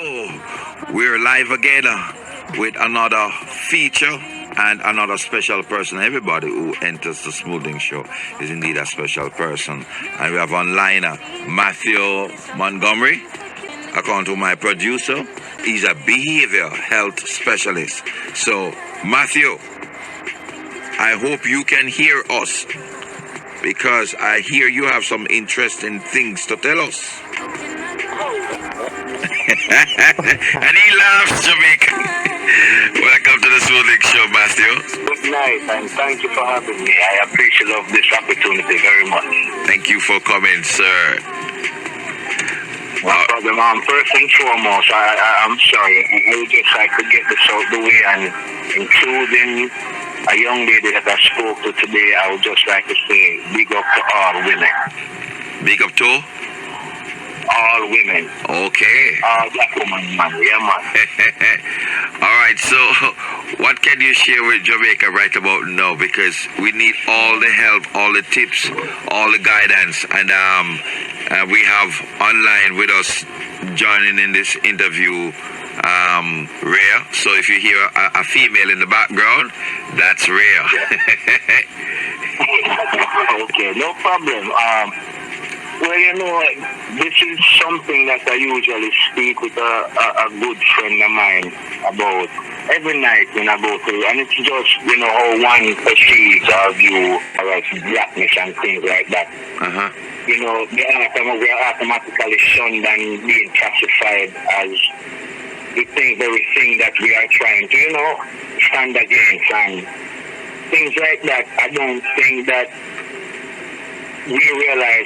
We're live again with another feature and another special person. Everybody who enters the Smoothing Show is indeed a special person. And we have online Matthew Montgomery, according to my producer. He's a behavioral health specialist. So, Matthew, I hope you can hear us, because I hear you have some interesting things to tell us. And he laughs, Jamaica. Welcome to the Smoothing Show, Matthew. Good night, and thank you for having me. I appreciate this opportunity very much. Thank you for coming, sir. No problem. First and foremost, I'm sorry. I would just like to get this out the way, and including a young lady that I spoke to today, I would just like to say big up to all women. Big up to? All women. Okay. All black women, man. Yeah, man. All right, so what can you share with Jamaica right about now? Because we need all the help, all the tips, all the guidance. And we have online with us joining in this interview, Rhea. So if you hear a female in the background, that's Rhea. Okay, no problem. Well, you know, this is something that I usually speak with a good friend of mine about every night when I go through. And it's just, you know, how one perceives our view of blackness and things like that. Uh-huh. You know, we are automatically shunned and being classified as the very thing that we are trying to, you know, stand against and things like that. I don't think that we realize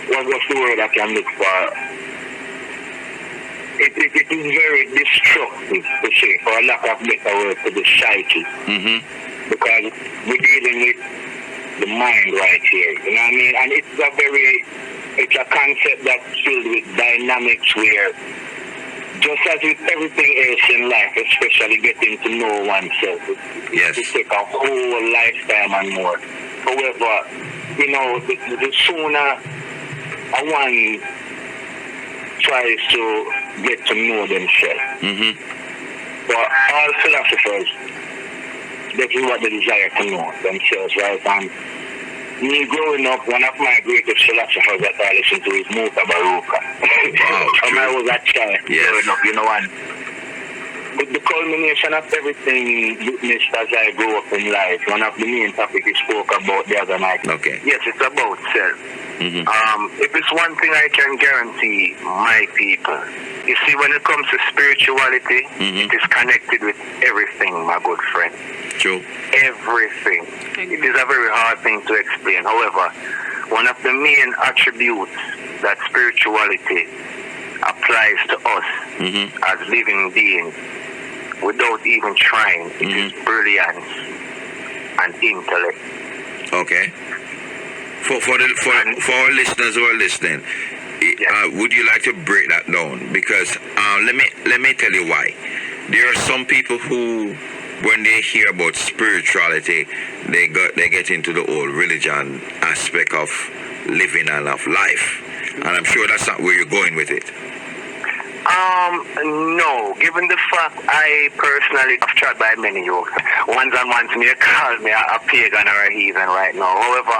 what was the word I can look for? It is very destructive, to say, for a lack of better word, to the psyche. Mm-hmm. Because we're dealing with the mind right here, you know what I mean? And it's a concept that's filled with dynamics where, just as with everything else in life, especially getting to know oneself, yes, it takes a whole lifetime and more. However, you know, the sooner one tries to get to know themselves, mm-hmm, but all philosophers, this is what they desire to know themselves, right? And me growing up, one of my greatest philosophers that I listened to is Muta Baruka. Wow, when I was a child, yes, growing up, you know, and the culmination of everything witnessed as I grew up in life, one of the main topics we spoke about the other night. Okay. Yes, it's about self. Mm-hmm. If it's one thing I can guarantee my people, you see, when it comes to spirituality, mm-hmm, it is connected with everything, my good friend. true. Everything. It is a very hard thing to explain. However, one of the main attributes that spirituality applies to us, mm-hmm, as living beings, without even trying, it is brilliance and intellect. Okay. For our listeners who are listening, Yes. would you like to break that down? Because let me tell you why. There are some people who, when they hear about spirituality, they get into the whole religion aspect of living and of life, and I'm sure that's not where you're going with it. No. Given the fact I personally have tried by many youth, ones may call me a pagan or a heathen right now. However,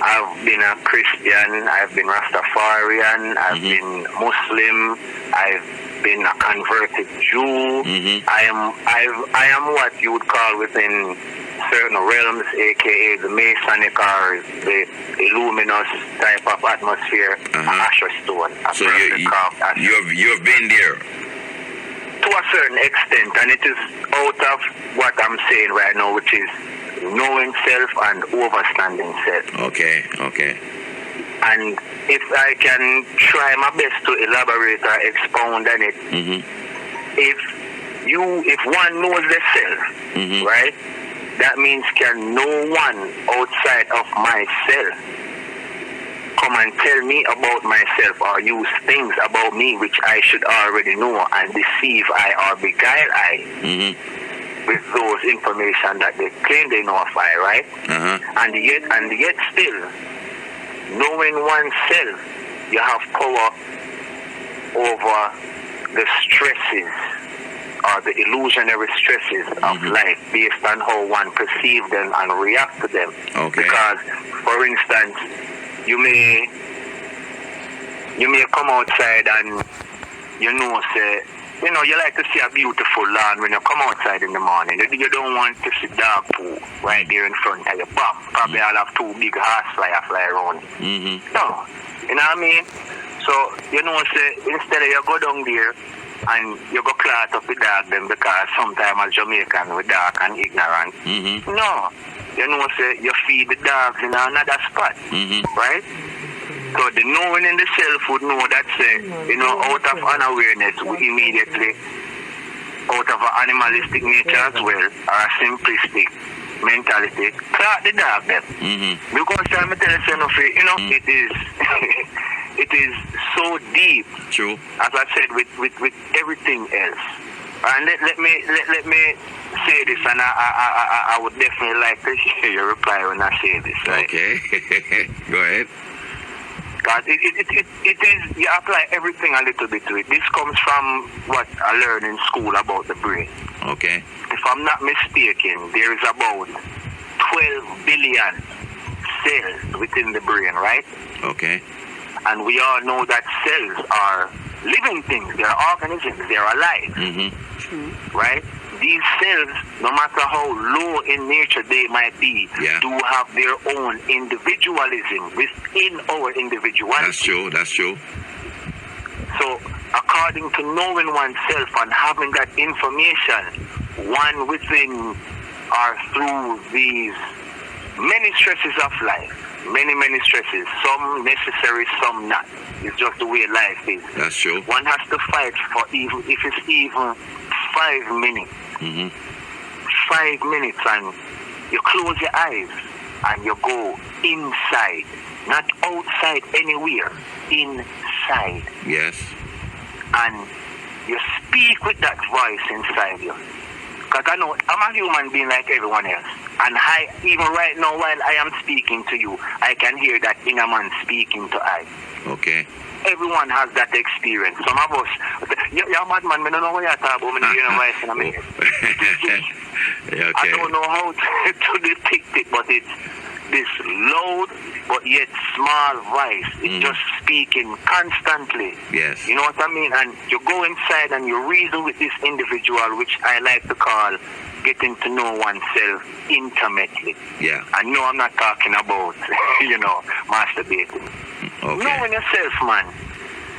I've been a Christian, I've been Rastafarian, I've been Muslim, I've been a converted Jew. Mm-hmm. I am what you would call within certain realms, aka the Masonic or the Illuminous type of atmosphere, Asher Stone. So you've been there to a certain extent, and it is out of what I'm saying right now, which is knowing self and overstanding self. Okay. And if I can try my best to elaborate or expound on it, mm-hmm, if one knows the self, mm-hmm, right, that means can no one outside of myself come and tell me about myself or use things about me which I should already know and deceive I or beguile I, mm-hmm, with those information that they claim they know of I, right? And yet still, knowing oneself, you have power the stresses or the illusionary stresses of life based on how one perceives them and react to them. Okay. Because, for instance, you may come outside and say, you like to see a beautiful lawn when you come outside in the morning. You don't want to see dog poo right there in front of your bum. Probably I'll have 2 big horse fly around. No, you know what I mean? So, say, instead of you go down there and you go clot up the dog them because sometimes as Jamaican we're dark and ignorant. No, say, you feed the dogs in another spot, right? So the knowing in the self would know that, out of unawareness, we immediately, out of an animalistic nature as well, or a simplistic mentality, clock the dog them. Because I'm telling you, it is it is so deep. True. As I said, with everything else. And let me say this, and I would definitely like to hear your reply when I say this, right? Okay. Go ahead. Because it is, you apply everything a little bit to it. This comes from what I learned in school about the brain. Okay. If I'm not mistaken, there is about 12 billion cells within the brain, right? Okay. And we all know that cells are living things. They are organisms. They are alive. Right? These cells, no matter how low in nature they might be, do have their own individualism within our individuality. That's true. So, according to knowing oneself and having that information, one within or through these many stresses of life, many stresses, some necessary, some not. It's just the way life is. That's true. One has to fight for even, if it's even 5 minutes. 5 minutes, and you close your eyes and you go inside, not outside anywhere, inside. Yes. And you speak with that voice inside you. Because I know I'm a human being like everyone else. And even right now while I am speaking to you, I can hear that inner man speaking to I. Okay. Everyone has that experience. Some of us, you're a madman, I don't know what you're talking about, I hear a voice in a minute. Okay. I don't know how to depict it, but it's this loud but yet small voice. It's just speaking constantly. Yes. You know what I mean? And you go inside and you reason with this individual, which I like to call getting to know oneself intimately. Yeah. And no, I'm not talking about, masturbating. Okay. Knowing yourself, man.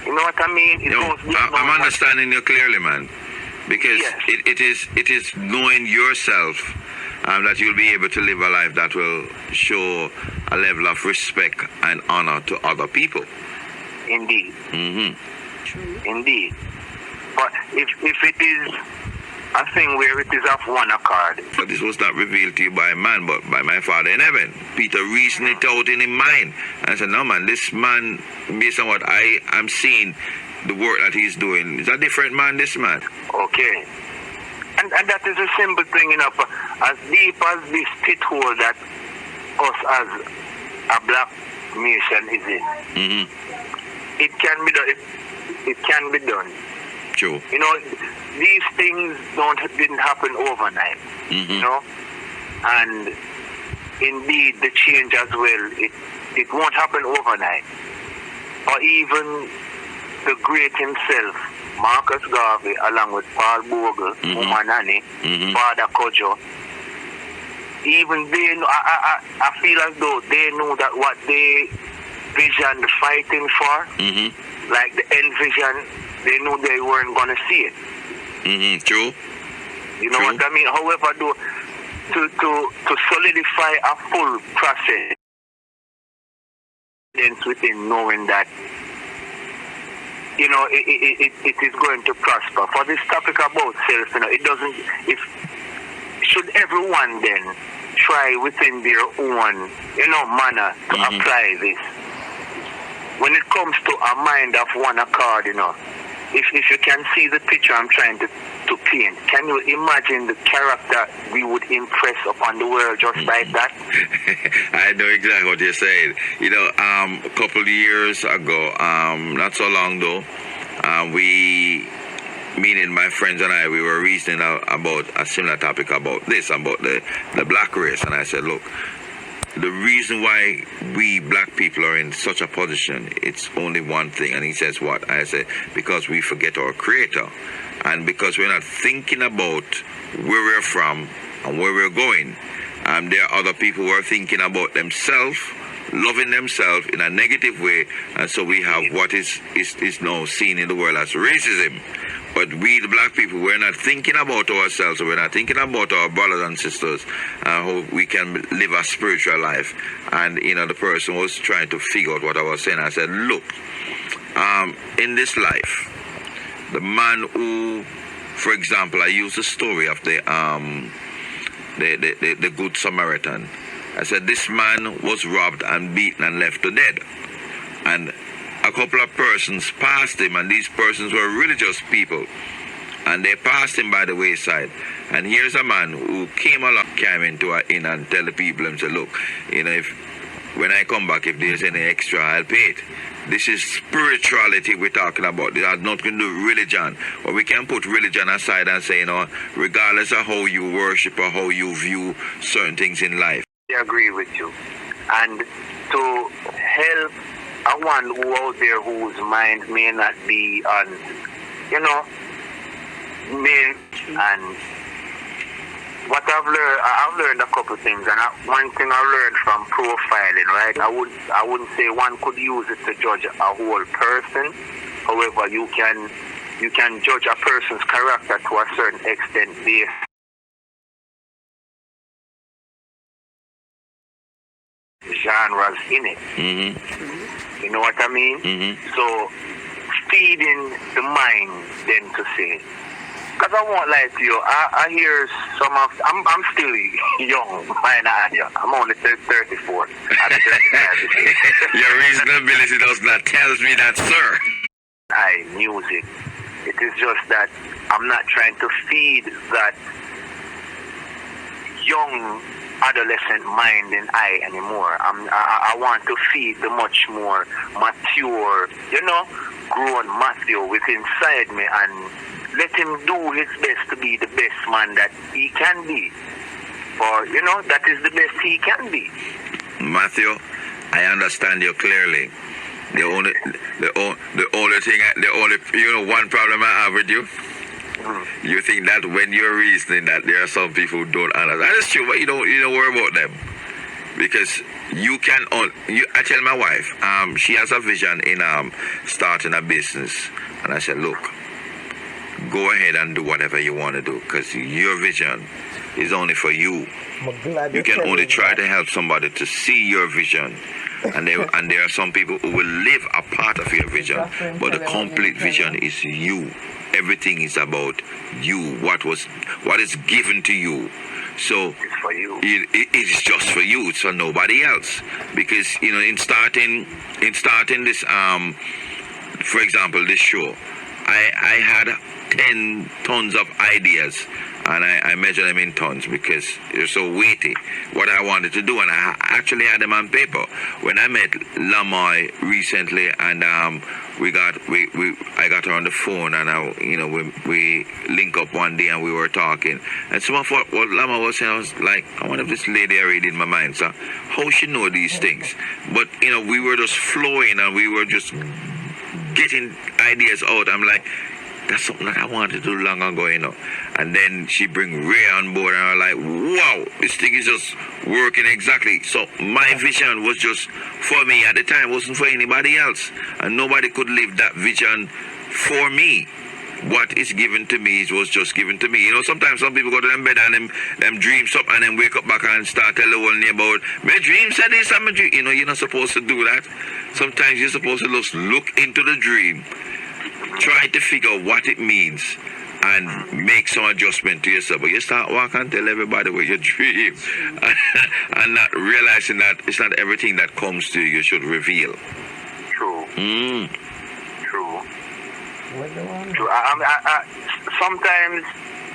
You know what I mean? I'm understanding you clearly, man. Because it is knowing yourself that you'll be able to live a life that will show a level of respect and honor to other people. Indeed. Indeed. But if it is a thing where it is of one accord. But this was not revealed to you by man, but by my Father in heaven. Peter reasoned it out in his mind and said, no, man, this man, based on what I am seeing, the work that he's doing, is a different man, this man. Okay. And that is a simple thing, as deep as this pit hole that us as a black nation is in. It can be done. It can be done. True. These things didn't happen overnight. And indeed the change as well, it won't happen overnight. Or even the great himself, Marcus Garvey, along with Paul Bogle, Umanani, Father Kojo, even they know, I feel as though they know that what they vision fighting for, like the end vision, they knew they weren't going to see it. True. You know what I mean? However, to solidify a full process within knowing that, it is going to prosper. For this topic about self, it doesn't, should everyone then try within their own, manner to apply this. When it comes to a mind of one accord, if you can see the picture I'm trying to paint, can you imagine the character we would impress upon the world just like that? I know exactly what you're saying. A couple of years ago, not so long though, meaning my friends and I, we were reasoning about a similar topic about the black race. And I said, look, the reason why we black people are in such a position, it's only one thing. And he says, what? I said, because we forget our creator. And because we're not thinking about where we're from and where we're going. There are other people who are thinking about themselves, loving themselves in a negative way, and so we have what is now seen in the world as racism. But we, the black people, we're not thinking about ourselves, we're not thinking about our brothers and sisters, how we can live a spiritual life. And, the person was trying to figure out what I was saying. I said, look, in this life, the man who, for example, I use the story of the Good Samaritan. I said, this man was robbed and beaten and left to dead. And a couple of persons passed him, and these persons were religious people. And they passed him by the wayside. And here's a man who came into an inn and tell the people and said, look, when I come back, if there's any extra, I'll pay it. This is spirituality we're talking about. It has nothing to do with religion. But we can put religion aside and say, regardless of how you worship or how you view certain things in life. I agree with you. And to help one who out there whose mind may not be on, and what I've learned a couple of things, and one thing I've learned from profiling, right? I wouldn't say one could use it to judge a whole person. However, you can judge a person's character to a certain extent based genres in it. Mm-hmm. You know what I mean? Mm-hmm. So feeding the mind, then to say. Because I won't lie to you, I hear some of, I'm still young, I'm only 34. Your reasonability does not tell me that, sir. Music. It is just that I'm not trying to feed that young adolescent mind in I anymore. I want to feed the much more mature, grown Matthew within inside me, and let him do his best to be the best man that he can be. For, that is the best he can be. Matthew, I understand you clearly. The only one problem I have with you, you think that when you're reasoning that there are some people who don't understand. That is true, but you don't worry about them. Because I tell my wife, she has a vision in starting a business. And I said, look, go ahead and do whatever you want to do, because your vision is only for you. You can only try to help somebody to see your vision. And there are some people who will live a part of your vision, but the complete vision is you. Everything is about you, what is given to you. So it is just for you, it's for nobody else. Because in starting this for example, this show, I had 10 tons of ideas, and I measure them in tons because they're so weighty, what I wanted to do, and I actually had them on paper. When I met Lamoy recently, and I got her on the phone, and we link up one day, and we were talking, and some of what Lamoy was saying, I was like, I wonder if this lady already in my mind, so how she know these things? But we were just flowing, and we were just getting ideas out. I'm like, that's something that I wanted to do long ago, And then she bring Ray on board, and I'm like, wow, this thing is just working exactly. So my vision was just for me at the time, it wasn't for anybody else. And nobody could live that vision for me. What is given to me was just given to me. Sometimes some people go to them bed and them dreams up and then wake up back and start telling the whole neighborhood, my dream said this, and my dream. You're not supposed to do that. Sometimes you're supposed to just look into the dream, try to figure out what it means, and make some adjustment to yourself. But you start walking and tell everybody what you dream and not realizing that it's not everything that comes to you should reveal. True. True. Sometimes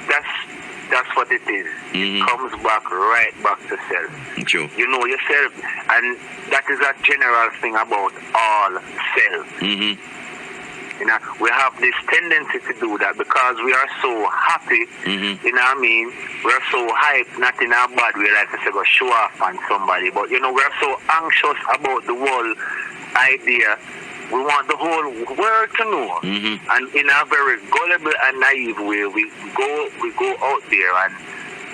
that's what it is. Mm-hmm. It comes right back to self. True. You know yourself, and that is a general thing about all self. Mm-hmm. You know, we have this tendency to do that because we are so happy. You know what I mean? We're so hyped, not in a bad way, like I say, go show off on somebody. But, you know, we're so anxious about the whole idea. We want the whole world to know. And in a very gullible and naive way, we go out there and,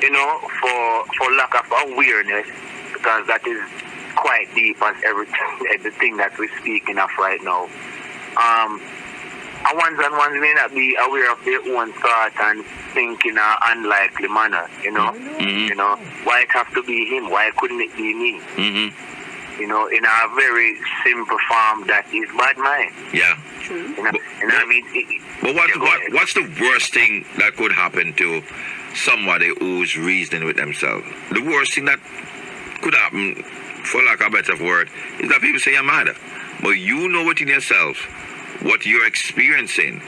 you know, for lack of awareness, because that is quite deep as everything that we're speaking of right now. And ones may not be aware of their own thought and think in an unlikely manner, you know. You know, why it have to be him? Why couldn't it be me? You know, in a very simple form, that is bad mind. Yeah. You know what I mean? But what's the worst thing that could happen to somebody who's reasoning with themselves? The worst thing that could happen, for lack of a better word, is that people say you're mad. But you know within yourself what you're experiencing.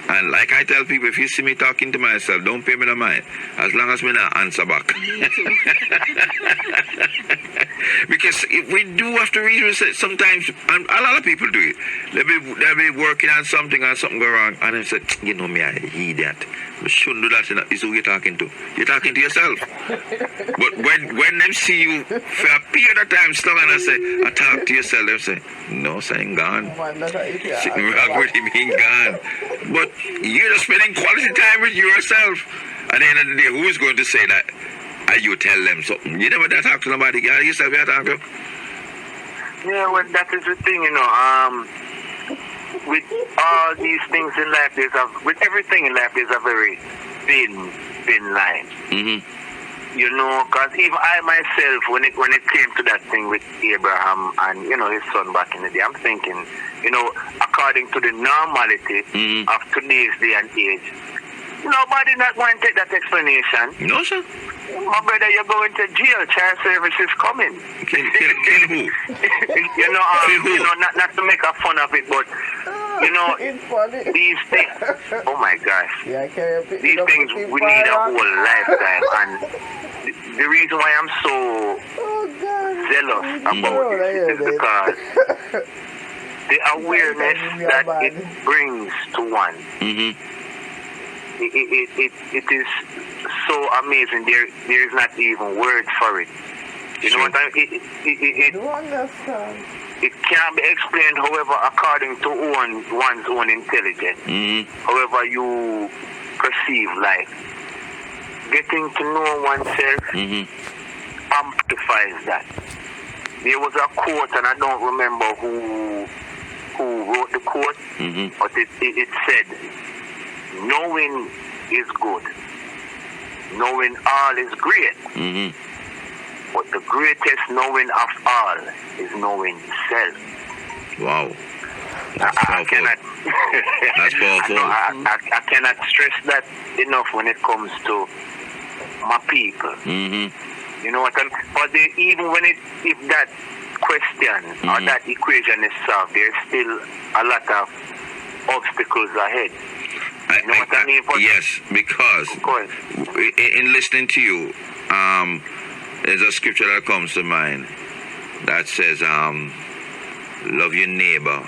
And like I tell people, if you see me talking to myself, don't pay me no mind, as long as me not answer back. Because we do have to reason sometimes, and a lot of people do it. They'll be working on something and something go wrong, and they say, you know me, I hate that. We shouldn't do that. Is who you're talking to. You're talking to yourself. But when them see you for a period of time slung and I say, I talk to yourself, they say, no, saying gone. Sitting around with him being gone. But you're just spending quality time with yourself. At the end of the day, who's going to say that? And you tell them something. You never talk to nobody. You yourself you talk to. Yeah, well, that is the thing, you know. With all these things in life, with everything in life, there's a very thin line. You know, because even I myself, when it came to that thing with Abraham and, you know, his son back in the day, I'm thinking, you know, according to the normality of today's day and age, nobody not going to take that explanation. No, sir. My brother, you're going to jail. Child service is coming. Kill who? You know, not to make a fun of it, but you know, these things. Oh my gosh, these things we need a whole lifetime, and the reason why I'm so zealous about this is because the awareness that it brings to one. It is so amazing. There is not even words for it. You know what I mean? It can't be explained, however, according to one's own intelligence. However you perceive life. Getting to know oneself amplifies that. There was a quote, and I don't remember who wrote the quote, but it said, knowing is good. Knowing all is great. But the greatest knowing of all is knowing self. Wow. I cannot That's powerful. I cannot stress that enough when it comes to my people. You know what I mean? But even if that question or that equation is solved, there's still a lot of obstacles ahead. You know what I mean? But yes, because in listening to you, there's a scripture that comes to mind that says, love your neighbor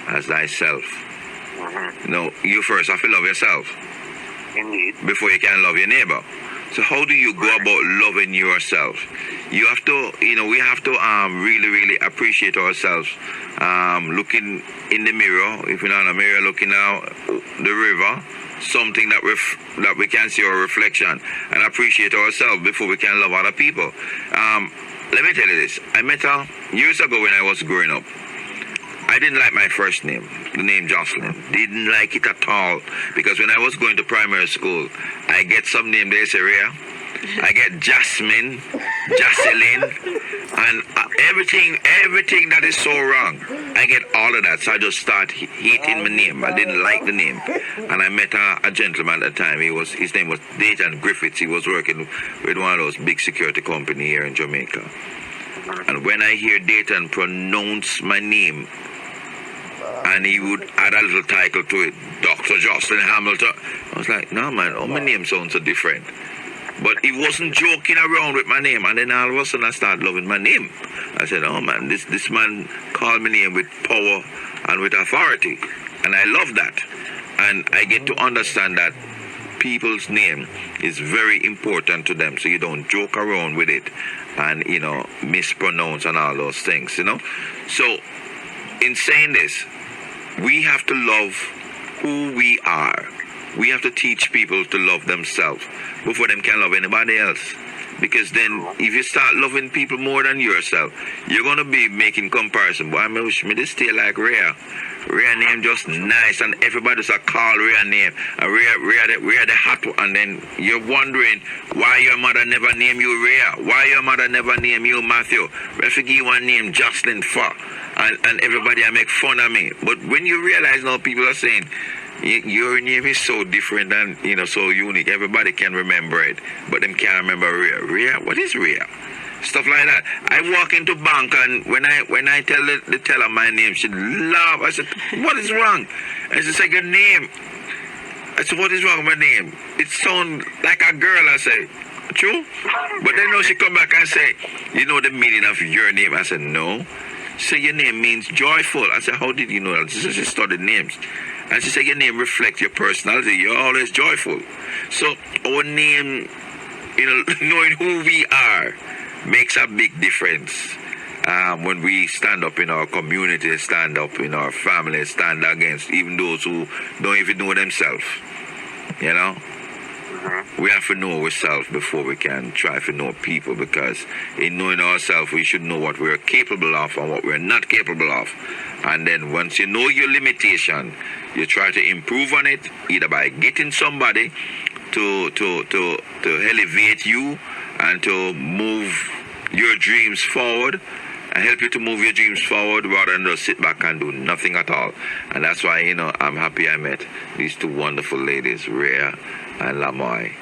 as thyself. No, you first have to love yourself. Indeed. Before you can love your neighbor. So how do you go about loving yourself? You have to, we have to really, really appreciate ourselves. Looking in the mirror, if you're not in a mirror, looking out the river, something that we can see our reflection, and appreciate ourselves before we can love other people. Let me tell you this. I met her years ago when I was growing up. I didn't like my first name, the name Joslyn. Didn't like it at all, because when I was going to primary school, I get some name there, Syria. I get Jasmine, Jocelyn, and everything that is so wrong. I get all of that, so I just start hating my name. I didn't like the name, and I met a gentleman at the time. His name was Dayton Griffiths. He was working with one of those big security company here in Jamaica. And when I hear Dayton pronounce my name, and he would add a little title to it, Dr. Joslyn Hamilton, I was like, no man, my name sounds so different. But he wasn't joking around with my name, and then all of a sudden I started loving my name. I said, oh man, this man called my name with power and with authority. And I love that. And I get to understand that people's name is very important to them, so you don't joke around with it and, mispronounce and all those things, So, in saying this, we have to love who we are. We have to teach people to love themselves before them can love anybody else. Because then, if you start loving people more than yourself, you're going to be making comparison. But I wish me this stay like Rhea. Rhea name just nice, and everybody's a call Rhea name. And Rhea the hot one. And then you're wondering why your mother never named you Rhea. Why your mother never named you Matthew. Refugee one named Joslyn for. And everybody make fun of me. But when you realize now people are saying, your name is so different and, so unique. Everybody can remember it, but them can't remember Rhea. Rhea? What is Rhea? Stuff like that. I walk into bank and when I tell the teller my name, she laugh. I said, what is wrong? And she said, your name. I said, what is wrong with my name? It sounds like a girl, I say. True? But then she come back and say, you know the meaning of your name? I said, no. She said, your name means joyful. I said, how did you know that? She said, she studied names. And she said, your name reflects your personality. You're always joyful. So our name, knowing who we are makes a big difference. When we stand up in our community, stand up in our family, stand against even those who don't even know themselves. We have to know ourselves before we can try to know people, because in knowing ourselves, we should know what we're capable of and what we're not capable of. And then once you know your limitation, you try to improve on it, either by getting somebody to elevate you and to move your dreams forward, and help you to move your dreams forward rather than just sit back and do nothing at all. And that's why, I'm happy I met these two wonderful ladies, Rhea and Lamoy.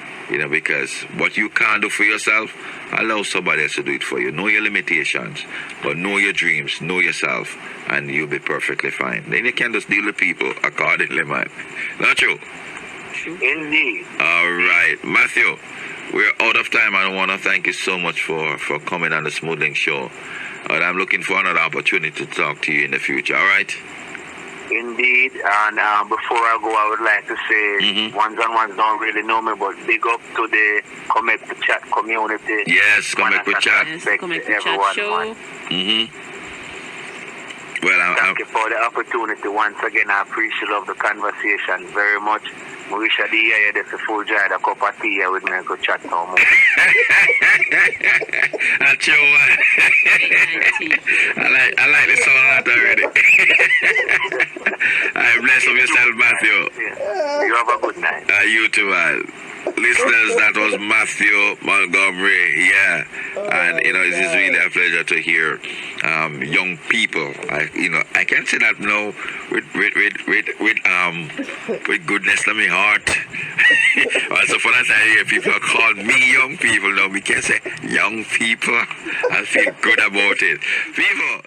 Because what you can't do for yourself, allow somebody else to do it for you. Know your limitations, but know your dreams, know yourself, and you'll be perfectly fine. Then you can just deal with people accordingly, man. Not true? Indeed. All right. Matthew, we're out of time. I want to thank you so much for coming on the Smoothing Show. And I'm looking for another opportunity to talk to you in the future, all right? Indeed, and before I go, I would like to say, ones-on-ones don't really know me, but big up to the Commakwichaatshow community. Yes, Commakwichaatshow. Yes, Commakwichaatshow. Well, thank you for the opportunity once again. I appreciate the conversation very much. I wish I did hear the full jar of cup of tea with me and go chat no more. That's your one. I like the song that already. I bless of yourself, Matthew. Yeah. You have a good night. You too, man. Listeners, that was Matthew Montgomery, and it is really a pleasure to hear young people. I can say that now with goodness in my heart. Also, for that I hear people call me young people now. We can say young people. I feel good about it. People.